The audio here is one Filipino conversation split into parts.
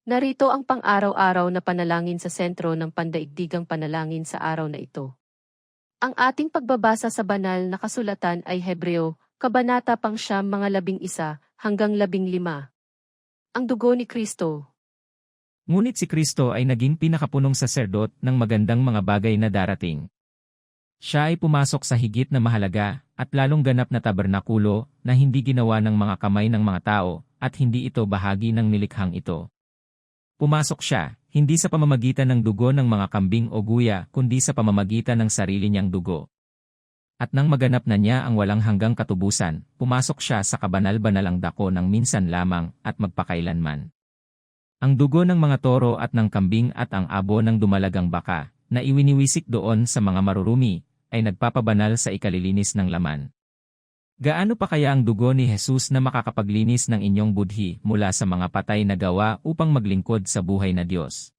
Narito ang pang-araw-araw na panalangin sa sentro ng pandaigdigang panalangin sa araw na ito. Ang ating pagbabasa sa banal na kasulatan ay Hebreo, Kabanata pang siyam mga 11 hanggang 15. Ang dugo ni Kristo. Ngunit si Kristo ay naging pinakapunong saserdot ng magandang mga bagay na darating. Siya ay pumasok sa higit na mahalaga at lalong ganap na tabernakulo na hindi ginawa ng mga kamay ng mga tao at hindi ito bahagi ng nilikhang ito. Pumasok siya, hindi sa pamamagitan ng dugo ng mga kambing o guya kundi sa pamamagitan ng sarili niyang dugo. At nang maganap na niya ang walang hanggang katubusan, pumasok siya sa kabanal-banalang dako ng minsan lamang at magpakailanman. Ang dugo ng mga toro at ng kambing at ang abo ng dumalagang baka, na iwiniwisik doon sa mga marurumi, ay nagpapabanal sa ikalilinis ng laman. Gaano pa kaya ang dugo ni Jesus na makakapaglinis ng inyong budhi mula sa mga patay na gawa upang maglingkod sa buhay na Diyos?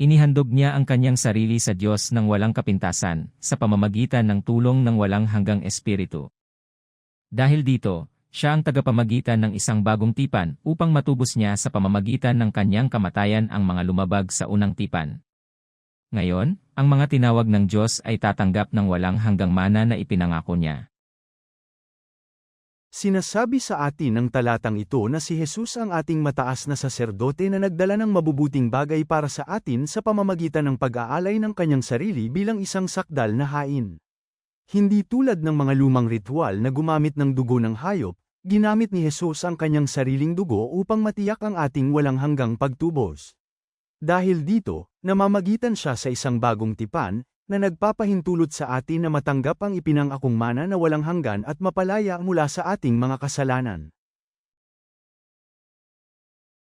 Inihandog niya ang kanyang sarili sa Diyos ng walang kapintasan, sa pamamagitan ng tulong ng walang hanggang espiritu. Dahil dito, siya ang tagapamagitan ng isang bagong tipan upang matubos niya sa pamamagitan ng kanyang kamatayan ang mga lumabag sa unang tipan. Ngayon, ang mga tinawag ng Diyos ay tatanggap ng walang hanggang mana na ipinangako niya. Sinasabi sa atin ng talatang ito na si Jesus ang ating mataas na saserdote na nagdala ng mabubuting bagay para sa atin sa pamamagitan ng pag-aalay ng kanyang sarili bilang isang sakdal na hain. Hindi tulad ng mga lumang ritual na gumamit ng dugo ng hayop, ginamit ni Jesus ang kanyang sariling dugo upang matiyak ang ating walang hanggang pagtubos. Dahil dito, namamagitan siya sa isang bagong tipan, na nagpapahintulot sa atin na matanggap ang ipinangakong mana na walang hanggan at mapalaya mula sa ating mga kasalanan.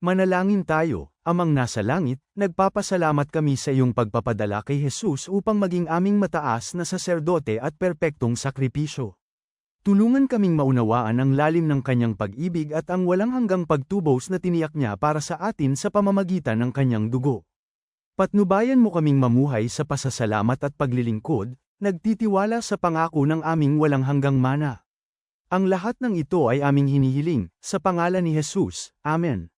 Manalangin tayo, Amang nasa langit, nagpapasalamat kami sa iyong pagpapadala kay Jesus upang maging aming mataas na saserdote at perpektong sakripisyo. Tulungan kaming maunawaan ang lalim ng kanyang pag-ibig at ang walang hanggang pagtubos na tiniyak niya para sa atin sa pamamagitan ng kanyang dugo. Patnubayan mo kaming mamuhay sa pasasalamat at paglilingkod, nagtitiwala sa pangako ng aming walang hanggang mana. Ang lahat ng ito ay aming hinihiling, sa pangalan ni Jesus. Amen.